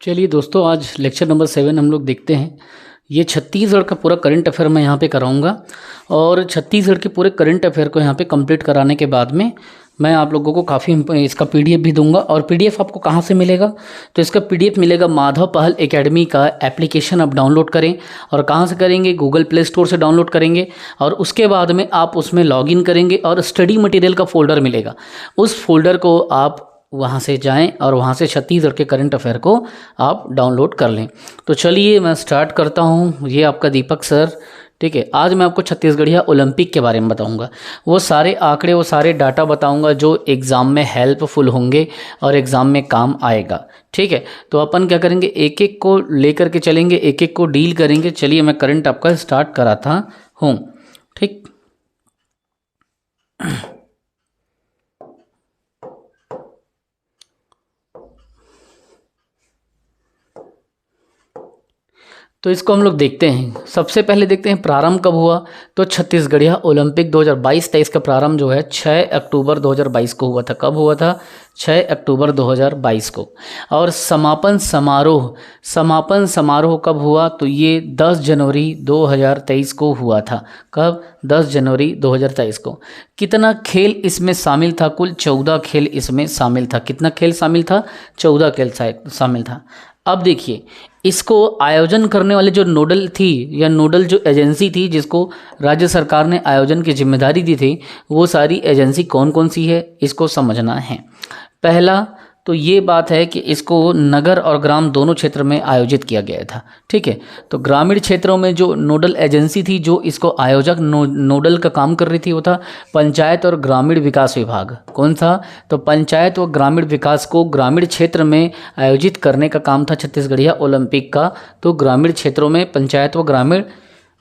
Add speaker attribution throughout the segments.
Speaker 1: चलिए दोस्तों, आज लेक्चर नंबर 7 हम लोग देखते हैं। ये छत्तीसगढ़ का पूरा करंट अफेयर मैं यहाँ पे कराऊंगा और छत्तीसगढ़ के पूरे करंट अफेयर को यहाँ पे कंप्लीट कराने के बाद में मैं आप लोगों को काफ़ी इसका पीडीएफ भी दूंगा। और पीडीएफ आपको कहाँ से मिलेगा? तो इसका पीडीएफ मिलेगा माधव पहल एकेडमी का एप्लीकेशन आप डाउनलोड करें। और कहाँ से करेंगे? गूगल प्ले स्टोर से डाउनलोड करेंगे और उसके बाद में आप उसमें लॉगिन करेंगे और स्टडी मटेरियल का फोल्डर मिलेगा। उस फोल्डर को आप वहाँ से जाएं और वहाँ से छत्तीसगढ़ के करंट अफेयर को आप डाउनलोड कर लें। तो चलिए मैं स्टार्ट करता हूँ। ये आपका दीपक सर, ठीक है। आज मैं आपको छत्तीसगढ़िया ओलंपिक के बारे में बताऊंगा। वो सारे आंकड़े, वो सारे डाटा बताऊंगा जो एग्ज़ाम में हेल्पफुल होंगे और एग्ज़ाम में काम आएगा, ठीक है। तो अपन क्या करेंगे, एक एक को लेकर के चलेंगे, एक एक को डील करेंगे। चलिए मैं करंट आपका स्टार्ट कराता हूँ, ठीक। तो इसको हम लोग देखते हैं। सबसे पहले देखते हैं प्रारंभ कब हुआ। तो छत्तीसगढ़िया ओलंपिक 2022-23 का प्रारंभ जो है 6 अक्टूबर 2022 को हुआ था। कब हुआ था? 6 अक्टूबर 2022 को। और समापन समारोह कब हुआ? तो ये 10 जनवरी 2023 को हुआ था। कब? 10 जनवरी 2023 को। कितना खेल इसमें शामिल था? कुल 14 खेल इसमें शामिल था। कितना खेल शामिल था? 14 खेल शामिल था। अब देखिए, इसको आयोजन करने वाले जो नोडल थी या नोडल जो एजेंसी थी जिसको राज्य सरकार ने आयोजन की जिम्मेदारी दी थी, वो सारी एजेंसी कौन कौन सी है इसको समझना है। पहला तो ये बात है कि इसको नगर और ग्राम दोनों क्षेत्र में आयोजित किया गया था, ठीक है। तो ग्रामीण क्षेत्रों में जो नोडल एजेंसी थी जो इसको आयोजक नोडल का काम कर रही थी वो था पंचायत और ग्रामीण विकास विभाग। कौन था? तो पंचायत व ग्रामीण विकास को ग्रामीण क्षेत्र में आयोजित करने का काम था छत्तीसगढ़िया ओलंपिक का। तो ग्रामीण क्षेत्रों में पंचायत व ग्रामीण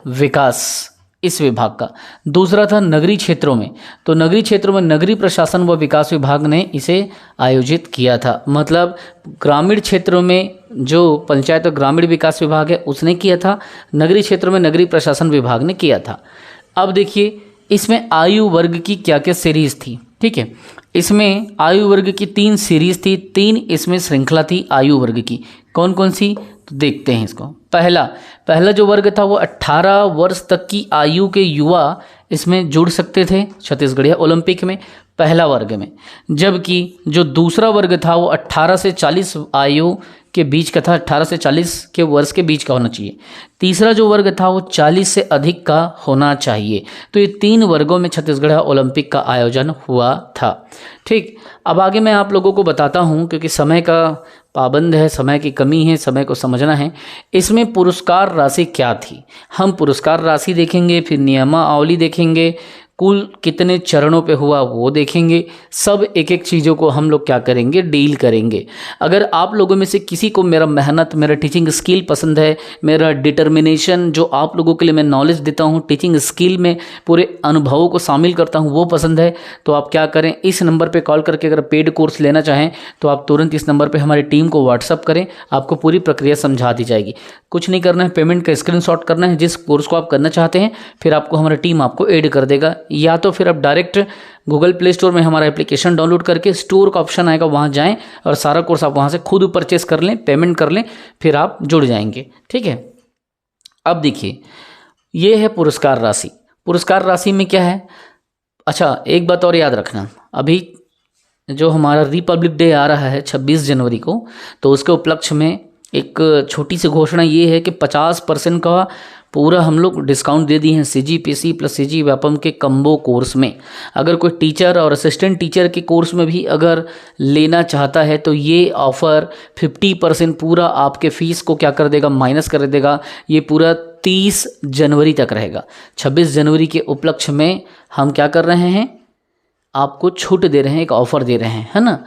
Speaker 1: विकास इस विभाग का। दूसरा था नगरीय क्षेत्रों में। तो नगरीय क्षेत्रों में नगरीय प्रशासन व विकास विभाग ने इसे आयोजित किया था। मतलब ग्रामीण क्षेत्रों में जो पंचायत और ग्रामीण विकास विभाग है उसने किया था, नगरीय क्षेत्रों में नगरीय प्रशासन विभाग ने किया था। अब देखिए, इसमें आयु वर्ग की क्या क्या सीरीज थी, ठीक है। इसमें आयु वर्ग की 3 सीरीज थी, 3 इसमें श्रृंखला थी आयु वर्ग की। कौन कौन सी? तो देखते हैं इसको। पहला जो वर्ग था वो 18 वर्ष तक की आयु के युवा इसमें जुड़ सकते थे छत्तीसगढ़िया ओलंपिक में, पहला वर्ग में। जबकि जो दूसरा वर्ग था वो 18 से 40 आयु के बीच का था, 18 से 40 के वर्ष के बीच का होना चाहिए। तीसरा जो वर्ग था वो 40 से अधिक का होना चाहिए। तो ये 3 वर्गों में छत्तीसगढ़ ओलंपिक का आयोजन हुआ था, ठीक। अब आगे मैं आप लोगों को बताता हूँ, क्योंकि समय का पाबंद है, समय की कमी है, समय को समझना है। इसमें पुरस्कार राशि क्या थी? हम पुरस्कार राशि देखेंगे, फिर नियमावली देखेंगे, कुल कितने चरणों पे हुआ वो देखेंगे। सब एक एक चीज़ों को हम लोग क्या करेंगे, डील करेंगे। अगर आप लोगों में से किसी को मेरा मेहनत, मेरा टीचिंग स्किल पसंद है, मेरा डिटर्मिनेशन जो आप लोगों के लिए मैं नॉलेज देता हूँ, टीचिंग स्किल में पूरे अनुभवों को शामिल करता हूँ, वो पसंद है, तो आप क्या करें, इस नंबर पर कॉल करके अगर पेड कोर्स लेना चाहें तो आप तुरंत इस नंबर पर हमारी टीम को व्हाट्सअप करें, आपको पूरी प्रक्रिया समझा दी जाएगी। कुछ नहीं करना है, पेमेंट का स्क्रीनशॉट करना है जिस कोर्स को आप करना चाहते हैं, फिर आपको हमारी टीम आपको ऐड कर देगा। या तो फिर आप डायरेक्ट गूगल प्ले स्टोर में हमारा एप्लीकेशन डाउनलोड करके स्टोर का ऑप्शन आएगा, वहाँ जाएं और सारा कोर्स आप वहाँ से खुद परचेस कर लें, पेमेंट कर लें, फिर आप जुड़ जाएंगे, ठीक है। अब देखिए, ये है पुरस्कार राशि। पुरस्कार राशि में क्या है? अच्छा, एक बात और याद रखना, अभी जो हमारा रिपब्लिक डे आ रहा है 26 जनवरी को, तो उसके उपलक्ष्य में एक छोटी सी घोषणा ये है कि 50% का पूरा हम लोग डिस्काउंट दे दिए हैं CGPC प्लस CG व्यापम के कम्बो कोर्स में। अगर कोई टीचर और असिस्टेंट टीचर के कोर्स में भी अगर लेना चाहता है तो ये ऑफ़र 50% पूरा आपके फ़ीस को क्या कर देगा, माइनस कर देगा। ये पूरा 30 जनवरी तक रहेगा। 26 जनवरी के उपलक्ष्य में हम क्या कर रहे हैं, आपको छूट दे रहे हैं, एक ऑफ़र दे रहे हैं, है ना।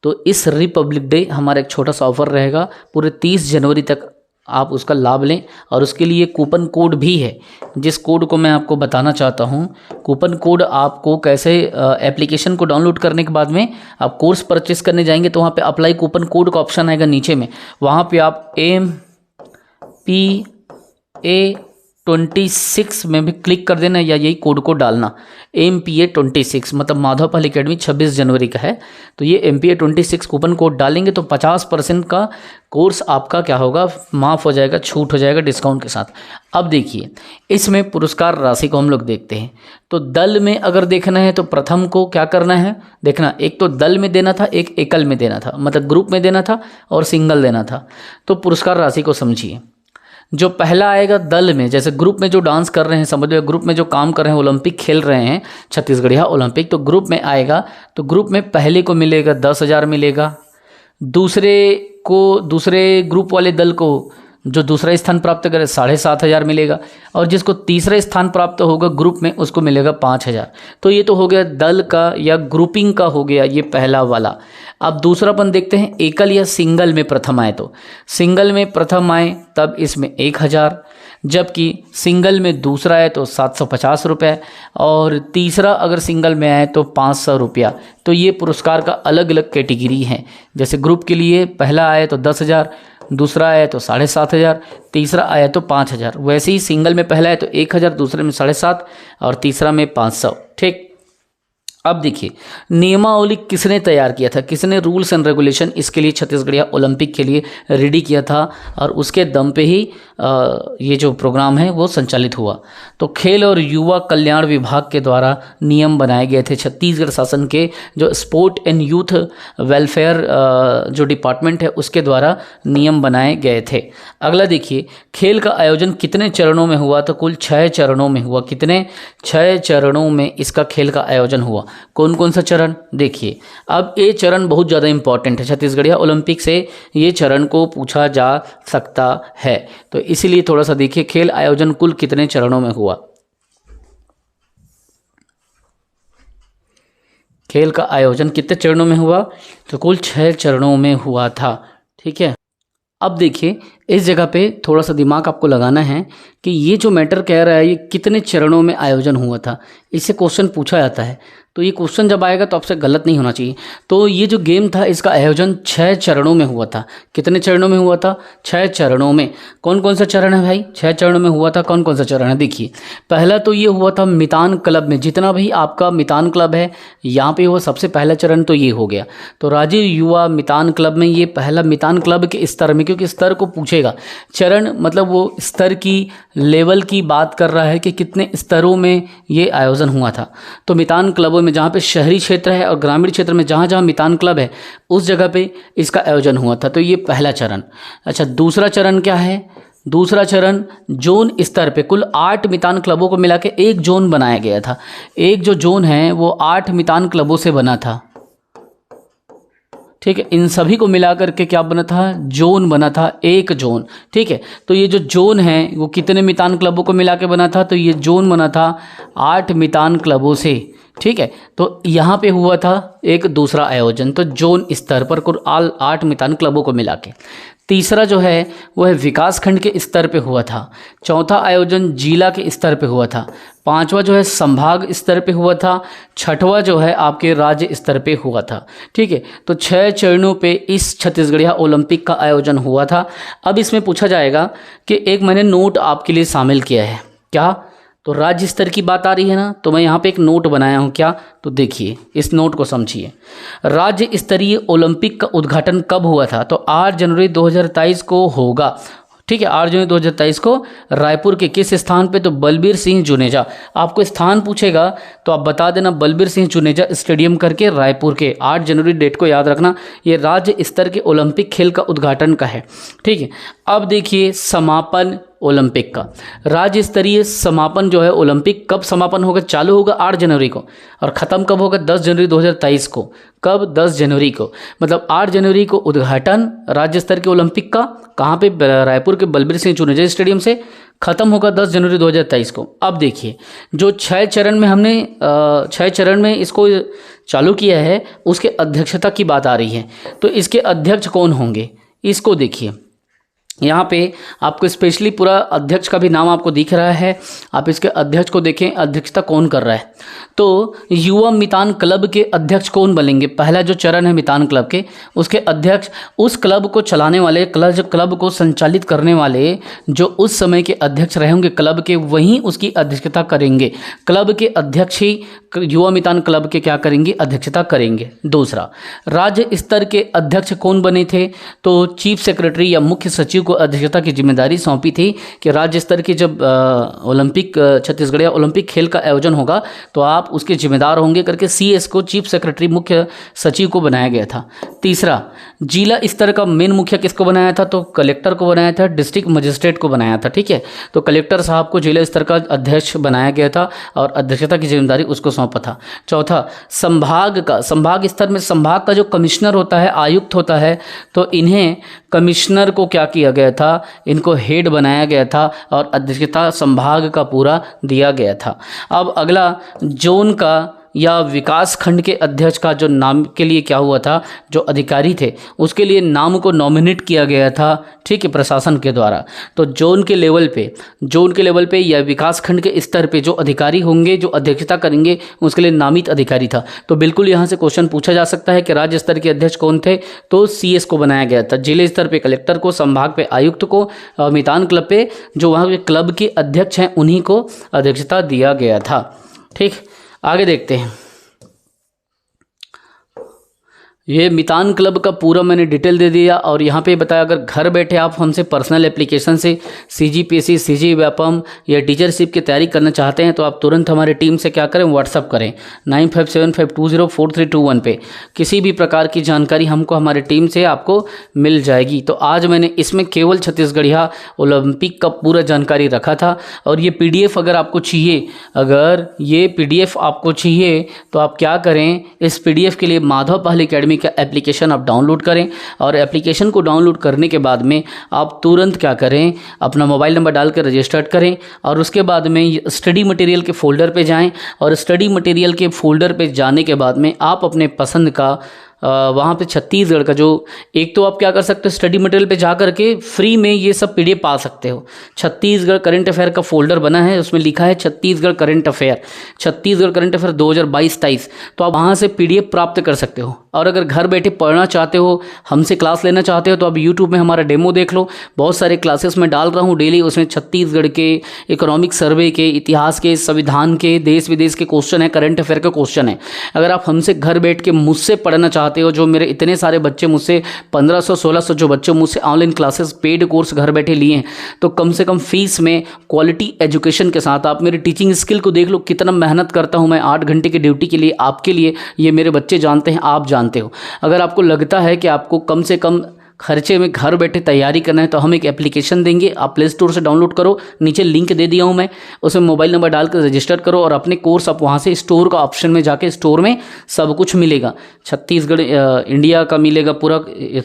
Speaker 1: तो इस रिपब्लिक डे हमारा एक छोटा सा ऑफ़र रहेगा, पूरे 30 जनवरी तक आप उसका लाभ लें। और उसके लिए कूपन कोड भी है, जिस कोड को मैं आपको बताना चाहता हूँ। कूपन कोड आपको कैसे, एप्लीकेशन को डाउनलोड करने के बाद में आप कोर्स परचेस करने जाएंगे तो वहाँ पे अप्लाई कूपन कोड का ऑप्शन आएगा नीचे में, वहाँ पे आप MPA 26 में भी क्लिक कर देना या यही कोड को डालना, MPA 26, मतलब माधवपाल एकेडमी 26 जनवरी का है। तो ये MPA 26 कूपन कोड डालेंगे तो 50% का कोर्स आपका क्या होगा, माफ़ हो जाएगा, छूट हो जाएगा डिस्काउंट के साथ। अब देखिए इसमें पुरस्कार राशि को हम लोग देखते हैं। तो दल में अगर देखना है तो प्रथम को क्या करना है देखना, एक तो दल में देना था, एक एकल में देना था, मतलब ग्रुप में देना था और सिंगल देना था। तो पुरस्कार राशि को समझिए, जो पहला आएगा दल में, जैसे ग्रुप में जो डांस कर रहे हैं, समझ लो ग्रुप में जो काम कर रहे हैं, ओलंपिक खेल रहे हैं छत्तीसगढ़िया ओलंपिक, तो ग्रुप में आएगा तो ग्रुप में पहले को मिलेगा 10,000 मिलेगा, दूसरे ग्रुप वाले दल को जो दूसरा स्थान प्राप्त करे 7,500 मिलेगा, और जिसको तीसरा स्थान प्राप्त होगा ग्रुप में उसको मिलेगा 5,000। तो ये तो हो गया दल का या ग्रुपिंग का हो गया ये पहला वाला। अब दूसरापन देखते हैं, एकल या सिंगल में प्रथम आए, तो सिंगल में प्रथम आए तब इसमें 1,000, जबकि सिंगल में दूसरा आए तो 750 रुपये, और तीसरा अगर सिंगल में आए तो 500 रुपया। तो ये पुरस्कार का अलग अलग कैटेगरी है। जैसे ग्रुप के लिए पहला आए तो 10,000, दूसरा आया तो 7,500, तीसरा आया तो 5,000। वैसे ही सिंगल में पहला है तो 1,000, दूसरे में 7,500 और तीसरा में 500। ठीक, अब देखिए नियमावली किसने तैयार किया था, किसने रूल्स एंड रेगुलेशन इसके लिए छत्तीसगढ़िया ओलंपिक के लिए रेडी किया था, और उसके दम पे ही ये जो प्रोग्राम है वो संचालित हुआ। तो खेल और युवा कल्याण विभाग के द्वारा नियम बनाए गए थे। छत्तीसगढ़ शासन के जो स्पोर्ट एंड यूथ वेलफेयर जो डिपार्टमेंट है उसके द्वारा नियम बनाए गए थे। अगला देखिए, खेल का आयोजन कितने चरणों में हुआ, तो कुल 6 चरणों में हुआ। कितने? 6 चरणों में इसका खेल का आयोजन हुआ। कौन कौन सा चरण देखिए। अब ये चरण बहुत ज़्यादा इंपॉर्टेंट है, छत्तीसगढ़िया ओलंपिक से ये चरण को पूछा जा सकता है, तो इसीलिए थोड़ा सा देखिए खेल आयोजन कुल कितने चरणों में हुआ। खेल का आयोजन कितने चरणों में हुआ, तो कुल 6 चरणों में हुआ था। ठीक है, अब देखिए इस जगह पे थोड़ा सा दिमाग आपको लगाना है कि ये जो मैटर कह रहा है ये कितने चरणों में आयोजन हुआ था, इससे क्वेश्चन पूछा जाता है। तो ये क्वेश्चन जब आएगा तो आपसे गलत नहीं होना चाहिए। तो ये जो गेम था इसका आयोजन 6 चरणों में हुआ था। कितने चरणों में हुआ था? 6 चरणों में। कौन कौन सा चरण है भाई? 6 चरणों में हुआ था। कौन कौन सा चरण है देखिए। पहला तो ये हुआ था मितान क्लब में, जितना भी आपका मितान क्लब है यहाँ पे हुआ सबसे पहला चरण, तो ये हो गया। तो राज्य युवा मितान क्लब में ये पहला मितान क्लब के स्तर में, क्योंकि स्तर को पूछेगा, चरण मतलब वो स्तर की लेवल की बात कर रहा है कि कितने स्तरों में ये आयोजन हुआ था। तो मितान क्लबों में जहाँ पे शहरी क्षेत्र है और ग्रामीण क्षेत्र में जहाँ जहाँ मितान क्लब है उस जगह पे इसका आयोजन हुआ था। तो ये पहला चरण। अच्छा, दूसरा चरण क्या है? दूसरा चरण जोन स्तर पे कुल 8 मितान क्लबों को मिला के एक जोन बनाया गया था। एक जो जोन है वो 8 मितान क्लबों से बना था। ठीक है, इन सभी को मिला करके क्या बना था? जोन बना था, एक जोन। ठीक है, तो ये जो जोन है वो कितने मितान क्लबों को मिला के बना था? तो ये जोन बना था 8 मितान क्लबों से। ठीक है, तो यहाँ पे हुआ था एक दूसरा आयोजन, तो जोन स्तर पर कुल 8 मितान क्लबों को मिला के। तीसरा जो है वो है विकास खंड के स्तर पे हुआ था। चौथा आयोजन जिला के स्तर पे हुआ था। पांचवा जो है संभाग स्तर पे हुआ था। छठवां जो है आपके राज्य स्तर पे हुआ था। ठीक है, तो 6 चरणों पे इस छत्तीसगढ़िया ओलंपिक का आयोजन हुआ था। अब इसमें पूछा जाएगा कि एक मैंने नोट आपके लिए शामिल किया है। क्या? तो राज्य स्तर की बात आ रही है ना, तो मैं यहाँ पे एक नोट बनाया हूँ। क्या? तो देखिए इस नोट को समझिए। राज्य स्तरीय ओलंपिक का उद्घाटन कब हुआ था? तो 8 जनवरी 2023 को होगा। ठीक है, 8 जनवरी 2023 को रायपुर के किस स्थान पे? तो बलबीर सिंह जुनेजा। आपको स्थान पूछेगा तो आप बता देना बलबीर सिंह जुनेजा स्टेडियम करके, रायपुर के। 8 जनवरी डेट को याद रखना, ये राज्य स्तर के ओलंपिक खेल का उद्घाटन का है। ठीक है, अब देखिए समापन ओलंपिक का। राज्य स्तरीय समापन जो है ओलंपिक कब समापन होगा? चालू होगा 8 जनवरी को और ख़त्म कब होगा? 10 जनवरी 2023 को। कब? 10 जनवरी को। मतलब 8 जनवरी को उद्घाटन राज्य स्तर के ओलंपिक का, कहाँ पे? रायपुर के बलबीर सिंह जुनेजा स्टेडियम से। ख़त्म होगा 10 जनवरी 2023 को। अब देखिए जो 6 चरण में हमने 6 चरण में इसको चालू किया है उसके अध्यक्षता की बात आ रही है। तो इसके अध्यक्ष कौन होंगे इसको देखिए। यहाँ पे आपको स्पेशली पूरा अध्यक्ष का भी नाम आपको दिख रहा है। आप इसके अध्यक्ष को देखें, अध्यक्षता कौन कर रहा है। तो युवा मितान क्लब के अध्यक्ष कौन बनेंगे? पहला जो चरण है मितान क्लब के, उसके अध्यक्ष उस क्लब को चलाने वाले, क्लब को संचालित करने वाले जो उस समय के अध्यक्ष रहे होंगे क्लब के, वहीं उसकी अध्यक्षता करेंगे। क्लब के अध्यक्ष ही युवा मितान क्लब के क्या करेंगे? अध्यक्षता करेंगे। दूसरा, राज्य स्तर के अध्यक्ष कौन बने थे? तो चीफ सेक्रेटरी या मुख्य सचिव को अध्यक्षता की जिम्मेदारी सौंपी थी कि राज्य स्तर की जब ओलंपिक छत्तीसगढ़िया ओलंपिक खेल का आयोजन होगा तो आप उसके जिम्मेदार होंगे करके सीएस को, चीफ सेक्रेटरी मुख्य सचिव को बनाया गया था। तीसरा, जिला स्तर का मेन मुखिया किसको बनाया था? तो कलेक्टर को बनाया था, डिस्ट्रिक्ट मजिस्ट्रेट को बनाया था। ठीक है, तो कलेक्टर साहब को जिला स्तर का अध्यक्ष बनाया गया था और अध्यक्षता की जिम्मेदारी उसको सौंपा था। चौथा, संभाग स्तर में संभाग का जो कमिश्नर होता है, आयुक्त होता है, तो इन्हें कमिश्नर को क्या किया गया था? इनको हेड बनाया गया था और अध्यक्षता संभाग का पूरा दिया गया था। अब अगला, जोन का या विकास खंड के अध्यक्ष का जो नाम के लिए क्या हुआ था, जो अधिकारी थे उसके लिए नाम को नॉमिनेट किया गया था। ठीक है, प्रशासन के द्वारा। तो जोन के लेवल पे या विकास खंड के स्तर पे जो अधिकारी होंगे, जो अध्यक्षता करेंगे, उसके लिए नामित अधिकारी था। तो बिल्कुल यहाँ से क्वेश्चन पूछा जा सकता है कि राज्य स्तर के अध्यक्ष कौन थे? तो सीएस को बनाया गया था। जिले स्तर पे कलेक्टर को, संभाग पे आयुक्त को, मितान क्लब पे जो वहाँ के क्लब के अध्यक्ष हैं उन्हीं को अध्यक्षता दिया गया था। ठीक, आगे देखते हैं। ये मितान क्लब का पूरा मैंने डिटेल दे दिया और यहाँ पे बताया अगर घर बैठे आप हमसे पर्सनल एप्लीकेशन से सीजीपीएससी, सीजी व्यापम या टीचरशिप की तैयारी करना चाहते हैं तो आप तुरंत हमारी टीम से क्या करें? व्हाट्सअप करें 9575204321 पे। किसी भी प्रकार की जानकारी हमको हमारी टीम से आपको मिल जाएगी। तो आज मैंने इसमें केवल छत्तीसगढ़िया ओलंपिक का पूरा जानकारी रखा था। और ये पीडीएफ अगर आपको चाहिए, तो आप क्या करें? इस पीडीएफ के लिए माधव पहल एकेडमी का एप्लीकेशन आप डाउनलोड करें और एप्लीकेशन को डाउनलोड करने के बाद में आप तुरंत क्या करें? अपना मोबाइल नंबर डाल कर रजिस्टर्ड करें और उसके बाद में स्टडी मटेरियल के फोल्डर पे जाएं और स्टडी मटेरियल के फोल्डर पे जाने के बाद में आप अपने पसंद का वहाँ पे छत्तीसगढ़ का जो, एक तो आप क्या कर सकते हो, स्टडी मटेरियल पे जा करके फ्री में ये सब पीडीएफ पा सकते हो। छत्तीसगढ़ करंट अफेयर का फोल्डर बना है, उसमें लिखा है छत्तीसगढ़ करंट अफेयर 2022-23। तो आप वहाँ से पीडीएफ प्राप्त कर सकते हो। और अगर घर बैठे पढ़ना चाहते हो, हमसे क्लास लेना चाहते हो, तो आप यूट्यूब में हमारा डेमो देख लो। बहुत सारे क्लासेस मैं डाल रहा हूँ डेली, उसमें छत्तीसगढ़ के इकोनॉमिक सर्वे के, इतिहास के, संविधान के, देश विदेश के क्वेश्चन है, करंट अफेयर का क्वेश्चन है। अगर आप हमसे घर बैठ के मुझसे पढ़ना चाहते हो, जो मेरे इतने सारे बच्चे मुझसे 1500-1600 जो बच्चे मुझसे ऑनलाइन क्लासेस पेड कोर्स घर बैठे लिए हैं, तो कम से कम फीस में क्वालिटी एजुकेशन के साथ आप मेरी टीचिंग स्किल को देख लो, कितना मेहनत करता हूं मैं 8 घंटे की ड्यूटी के लिए, आपके लिए। ये मेरे बच्चे जानते हैं, आप जानते हो। अगर आपको लगता है कि आपको कम से कम खर्चे में घर बैठे तैयारी करना है तो हम एक एप्लीकेशन देंगे, आप प्ले स्टोर से डाउनलोड करो, नीचे लिंक दे दिया हूँ मैं, उसमें मोबाइल नंबर डालकर रजिस्टर करो और अपने कोर्स आप वहाँ से स्टोर का ऑप्शन में जाके स्टोर में सब कुछ मिलेगा। छत्तीसगढ़ इंडिया का मिलेगा, पूरा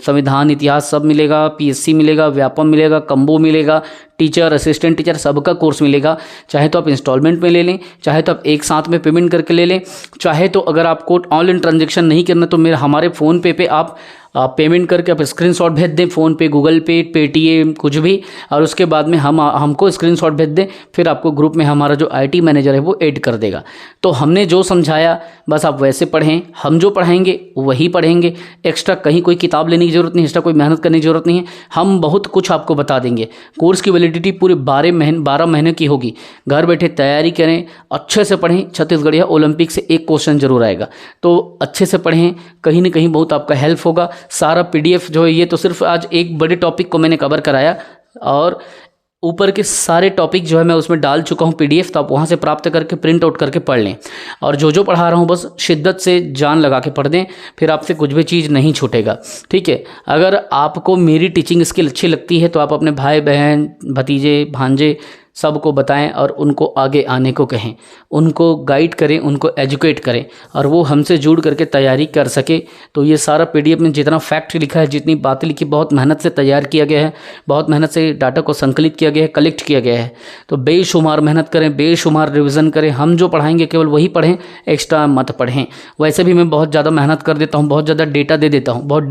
Speaker 1: संविधान, इतिहास सब मिलेगा, पीएससी मिलेगा, व्यापम मिलेगा, कंबो मिलेगा, टीचर, असिस्टेंट टीचर सबका कोर्स मिलेगा। चाहे तो आप इंस्टॉलमेंट में ले लें, चाहे तो आप एक साथ में पेमेंट करके ले लें, चाहे तो अगर आपको ऑनलाइन ट्रांजेक्शन नहीं करना तो हमारे फ़ोनपे पे आप पेमेंट करके आप स्क्रीनशॉट भेज दें, फ़ोनपे, गूगल पे, पेटीएम, कुछ भी, और उसके बाद में हमको स्क्रीनशॉट भेज दें, फिर आपको ग्रुप में हमारा जो आईटी मैनेजर है वो ऐड कर देगा। तो हमने जो समझाया बस आप वैसे पढ़ें, हम जो पढ़ाएंगे वही पढ़ेंगे। एक्स्ट्रा कहीं कोई किताब लेने की ज़रूरत नहीं, एक्स्ट्रा कोई मेहनत करने की ज़रूरत नहीं है, हम बहुत कुछ आपको बता देंगे। कोर्स की वैलिडिटी पूरी 12 महीने की होगी। घर बैठे तैयारी करें, अच्छे से पढ़ें, छत्तीसगढ़िया ओलंपिक से एक क्वेश्चन जरूर आएगा, तो अच्छे से पढ़ें, कहीं ना कहीं बहुत आपका हेल्प होगा। सारा पीडीएफ जो है, ये तो सिर्फ आज एक बड़े टॉपिक को मैंने कवर कराया और ऊपर के सारे टॉपिक जो है मैं उसमें डाल चुका हूँ पीडीएफ, तो आप वहाँ से प्राप्त करके प्रिंट आउट करके पढ़ लें। और जो पढ़ा रहा हूँ बस शिद्दत से जान लगा के पढ़ दें, फिर आपसे कुछ भी चीज़ नहीं छूटेगा। ठीक है, अगर आपको मेरी टीचिंग स्किल अच्छी लगती है तो आप अपने भाई बहन, भतीजे, भांजे सबको बताएं और उनको आगे आने को कहें, उनको गाइड करें, उनको एजुकेट करें और वो हमसे जुड़ करके तैयारी कर सके। तो ये सारा PDF में जितना फैक्ट लिखा है, जितनी बातें लिखी, बहुत मेहनत से तैयार किया गया है, बहुत मेहनत से डाटा को संकलित किया गया है, कलेक्ट किया गया है। तो बेशुमार मेहनत करें, बेशुमार रिविज़न करें। हम जो पढ़ाएंगे केवल वही पढ़ें, एक्स्ट्रा मत पढ़ें। वैसे भी मैं बहुत ज़्यादा मेहनत कर देता हूँ, बहुत ज़्यादा डेटा दे देता हूँ, बहुत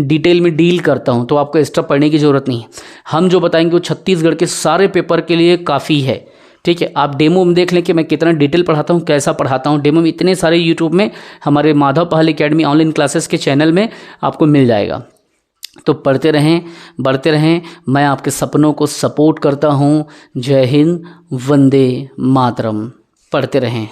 Speaker 1: डिटेल में डील करता हूँ, तो आपको एक्स्ट्रा पढ़ने की ज़रूरत नहीं है। हम जो बताएंगे वो छत्तीसगढ़ के सारे पेपर के लिए काफ़ी है। ठीक है, आप डेमो में देख लें कि मैं कितना डिटेल पढ़ाता हूँ, कैसा पढ़ाता हूँ। डेमो में इतने सारे यूट्यूब में हमारे माधव पहल एकेडमी ऑनलाइन क्लासेस के चैनल में आपको मिल जाएगा। तो पढ़ते रहें, बढ़ते रहें। मैं आपके सपनों को सपोर्ट करता हूँ। जय हिंद, वंदे मातरम। पढ़ते रहें।